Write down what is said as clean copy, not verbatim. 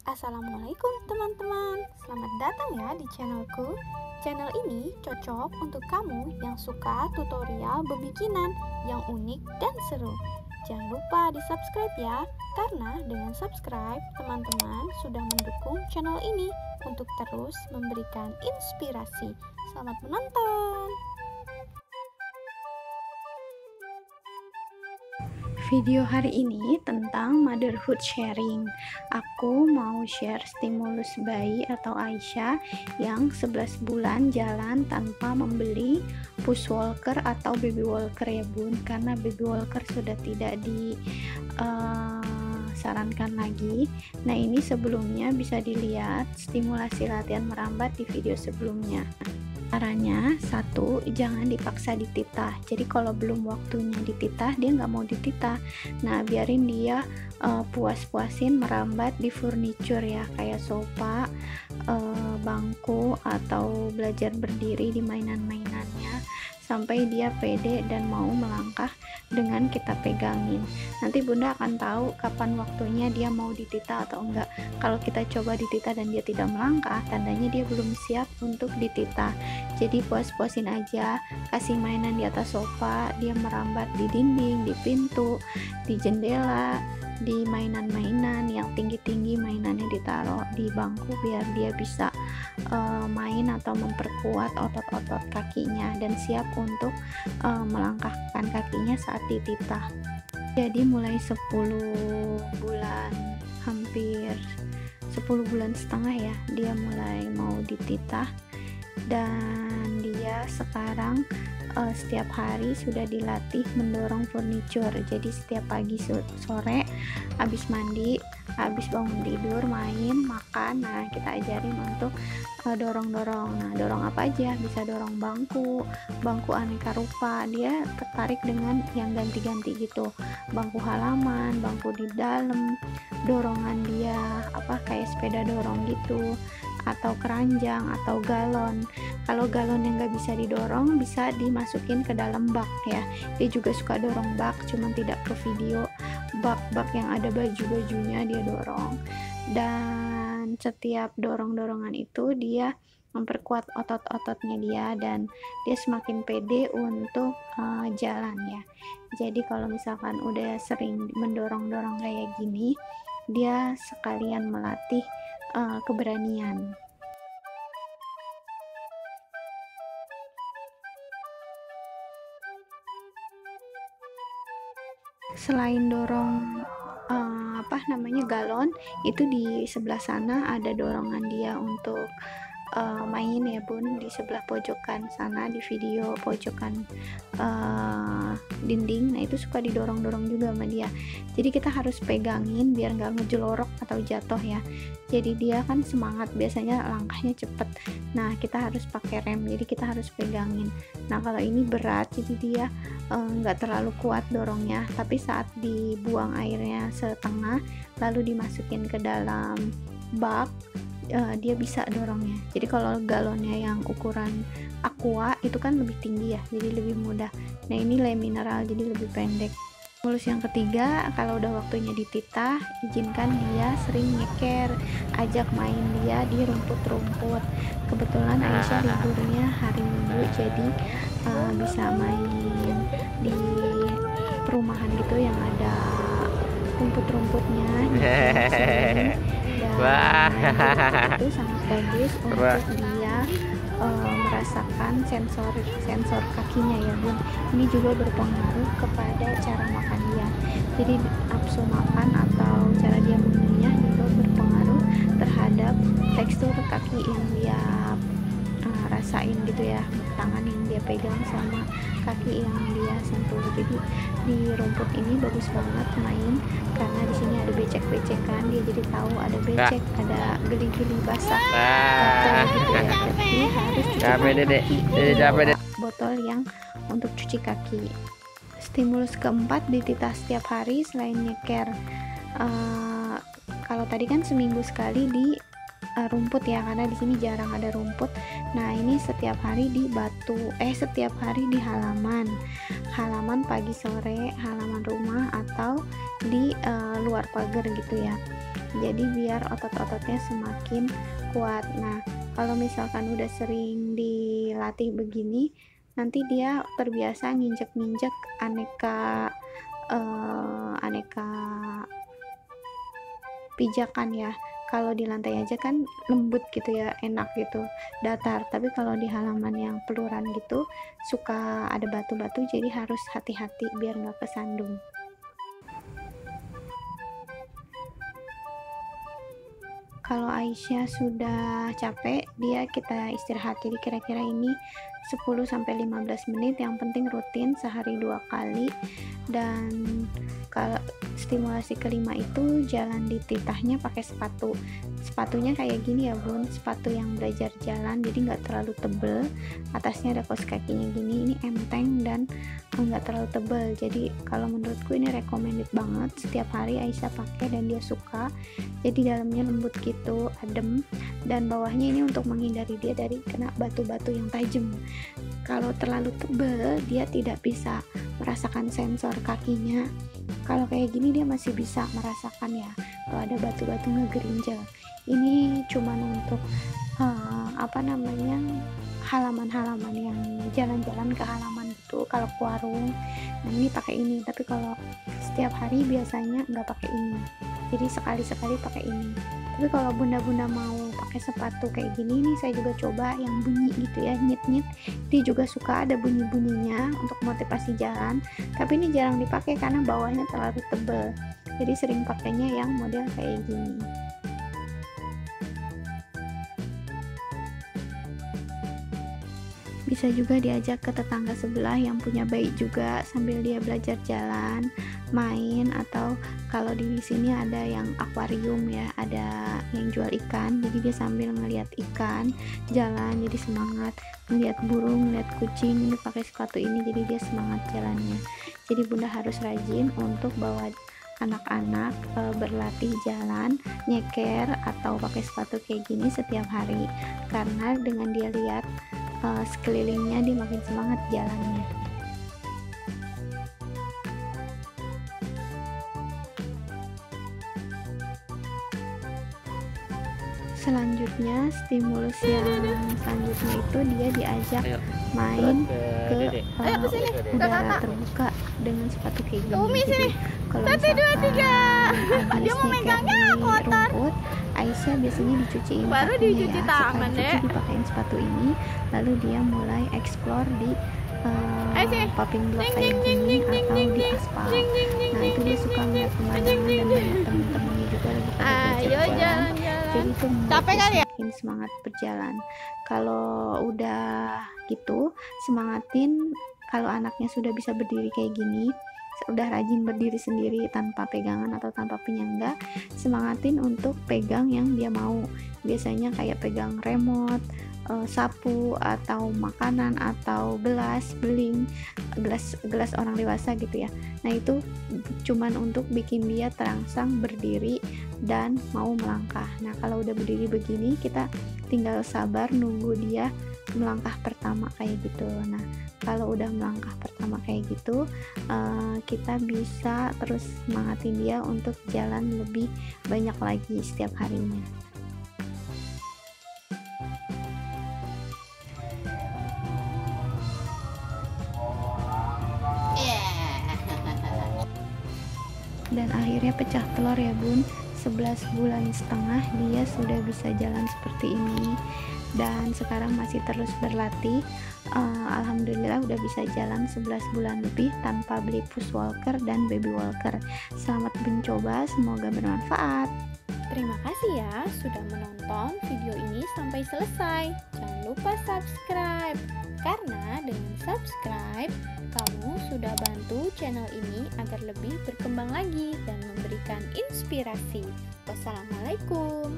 Assalamualaikum teman-teman, selamat datang ya di channelku. Channel ini cocok untuk kamu yang suka tutorial bebikinan yang unik dan seru. Jangan lupa di subscribe ya, karena dengan subscribe teman-teman sudah mendukung channel ini untuk terus memberikan inspirasi. Selamat menonton. Video hari ini tentang motherhood sharing. Aku mau share stimulus bayi atau Aisyah yang 11 bulan jalan tanpa membeli push walker atau baby walker ya bun, karena baby walker sudah tidak disarankan lagi. Nah, ini sebelumnya bisa dilihat stimulasi latihan merambat di video sebelumnya. Caranya, satu, jangan dipaksa dititah. Jadi kalau belum waktunya dititah, dia nggak mau dititah. Nah, biarin dia puas-puasin merambat di furniture ya, kayak sofa, bangku, atau belajar berdiri di mainan-mainannya, sampai dia pede dan mau melangkah dengan kita pegangin. Nanti bunda akan tahu kapan waktunya dia mau dititah atau enggak. Kalau kita coba dititah dan dia tidak melangkah, tandanya dia belum siap untuk dititah. Jadi puas-puasin aja, kasih mainan di atas sofa, dia merambat di dinding, di pintu, di jendela, di mainan-mainan yang tinggi-tinggi, mainannya ditaruh di bangku biar dia bisa main atau memperkuat otot-otot kakinya dan siap untuk melangkahkan kakinya saat dititah. Jadi mulai 10 bulan, hampir 10 bulan setengah ya, dia mulai mau dititah. Dan dia sekarang setiap hari sudah dilatih mendorong furniture. Jadi setiap pagi sore habis mandi, habis bangun tidur, main, makan, nah kita ajarin untuk dorong-dorong. Nah, dorong apa aja? Bisa dorong bangku aneka rupa. Dia tertarik dengan yang ganti-ganti gitu, bangku halaman, bangku di dalam, dorongan dia kayak sepeda dorong gitu, atau keranjang atau galon. Kalau galon yang nggak bisa didorong, bisa dimasukin ke dalam bak ya. Dia juga suka dorong bak, cuman tidak ke video. Bak-bak yang ada baju-bajunya dia dorong. Dan setiap dorong-dorongan itu dia memperkuat otot-ototnya dia, dan dia semakin pede untuk jalan ya. Jadi kalau misalkan udah sering mendorong-dorong kayak gini, dia sekalian melatih keberanian. Selain dorong galon, itu di sebelah sana ada dorongan dia untuk main ya bun, di sebelah pojokan sana, di video pojokan dinding. Nah, itu suka didorong-dorong juga sama dia. Jadi kita harus pegangin biar nggak ngejelorok atau jatuh ya. Jadi dia kan semangat, biasanya langkahnya cepet. Nah, kita harus pakai rem, jadi kita harus pegangin. Nah, kalau ini berat, jadi dia nggak terlalu kuat dorongnya, tapi saat dibuang airnya setengah lalu dimasukin ke dalam bak, dia bisa dorongnya. Jadi kalau galonnya yang ukuran aqua itu kan lebih tinggi ya, jadi lebih mudah. Nah, ini le mineral, jadi lebih pendek. Stimulus yang ketiga, kalau udah waktunya dititah, izinkan dia sering nyeker, ajak main dia di rumput-rumput. Kebetulan Aisyah liburnya hari Minggu, jadi bisa main di perumahan gitu yang ada rumput-rumputnya. Dan itu sangat bagus untuk dia merasakan sensor kakinya ya bun. Ini juga berpengaruh kepada cara makan dia. Jadi nafsu makan atau cara dia mengunyah juga berpengaruh terhadap tekstur kaki yang dia rasain gitu ya, tangan yang dia pegang sama kaki yang dia sentuh. Jadi di rumput ini bagus banget main, karena di sini ada becek-becekan, dia jadi tahu ada becek, ada geli-geli basah, gitu ya. Jadi harus cuci kaki, botol yang untuk cuci kaki. Stimulus keempat, dititah setiap hari selain nyeker. Kalau tadi kan seminggu sekali rumput ya, karena di sini jarang ada rumput. Nah ini setiap hari di setiap hari di halaman pagi sore, halaman rumah atau di luar pagar gitu ya. Jadi biar otot-ototnya semakin kuat. Nah kalau misalkan udah sering dilatih begini, nanti dia terbiasa nginjek-nginjek aneka pijakan ya. Kalau di lantai aja kan lembut gitu ya, enak gitu, datar. Tapi kalau di halaman yang peluran gitu suka ada batu-batu, jadi harus hati-hati biar nggak kesandung. Kalau Aisyah sudah capek, kita istirahat. Jadi kira-kira ini 10-15 menit, yang penting rutin sehari 2 kali. Dan kalau stimulasi kelima itu jalan di titahnya pakai sepatunya kayak gini ya bun, sepatu yang belajar jalan, jadi nggak terlalu tebel, atasnya ada kaos kakinya gini, ini enteng dan nggak terlalu tebel. Jadi kalau menurutku ini recommended banget, setiap hari Aisyah pakai dan dia suka. Jadi dalamnya lembut gitu, adem, dan bawahnya ini untuk menghindari dia dari kena batu-batu yang tajam. Kalau terlalu tebal dia tidak bisa merasakan sensor kakinya. Kalau kayak gini dia masih bisa merasakan ya kalau ada batu-batu ngegerinjal. Ini cuman untuk halaman-halaman yang jalan-jalan ke halaman gitu, kalau ke warung. Nah ini pakai ini, tapi kalau setiap hari biasanya nggak pakai ini, jadi sekali-sekali pakai ini. Tapi kalau bunda-bunda mau pakai sepatu kayak gini, nih saya juga coba yang bunyi gitu ya, nyit-nyit, dia juga suka ada bunyi-bunyinya untuk motivasi jalan. Tapi ini jarang dipakai karena bawahnya terlalu tebel, jadi sering pakainya yang model kayak gini. Bisa juga diajak ke tetangga sebelah yang punya bayi juga, sambil dia belajar jalan, main. Atau kalau di sini ada yang akuarium ya, ada yang jual ikan, jadi dia sambil ngeliat ikan jalan, jadi semangat. Ngeliat burung, ngeliat kucing, ini pakai sepatu ini, jadi dia semangat jalannya. Jadi bunda harus rajin untuk bawa anak-anak berlatih jalan, nyeker atau pakai sepatu kayak gini setiap hari, karena dengan dia lihat sekelilingnya dia makin semangat jalannya. Selanjutnya, stimulus yang selanjutnya itu dia diajak main ke udara terbuka dengan sepatu kayak gini. Jadi kalau misalkan habis nyeker di rumput, Aisyah biasanya dicuciin baru sepatunya dicuci ya, tangan sekali cuci dipakein sepatu ini, lalu dia mulai explore di popping block kayak gini atau di aspal. Nah itu dia suka melihat pemandangan dan melihat teman-temannya juga lagi pada belajar jalan. Jadi itu capek kali ya? semakin semangat berjalan. Kalau udah gitu, semangatin kalau anaknya sudah bisa berdiri kayak gini, udah rajin berdiri sendiri tanpa pegangan atau tanpa penyangga, semangatin untuk pegang yang dia mau. Biasanya kayak pegang remote, sapu atau makanan atau gelas beling, gelas orang dewasa gitu ya. Nah itu cuman untuk bikin dia terangsang berdiri dan mau melangkah. Nah kalau udah berdiri begini, kita tinggal sabar nunggu dia melangkah pertama kayak gitu. Nah kalau udah melangkah pertama kayak gitu, kita bisa terus semangatin dia untuk jalan lebih banyak lagi setiap harinya. Dan akhirnya pecah telur ya bun, 11 bulan setengah dia sudah bisa jalan seperti ini, dan sekarang masih terus berlatih. Alhamdulillah udah bisa jalan 11 bulan lebih tanpa beli push walker dan baby walker. Selamat mencoba, semoga bermanfaat. Terima kasih ya sudah menonton video ini sampai selesai. Jangan lupa subscribe, karena dengan subscribe kamu sudah bantu channel ini agar lebih berkembang lagi dan memberikan inspirasi. Wassalamualaikum.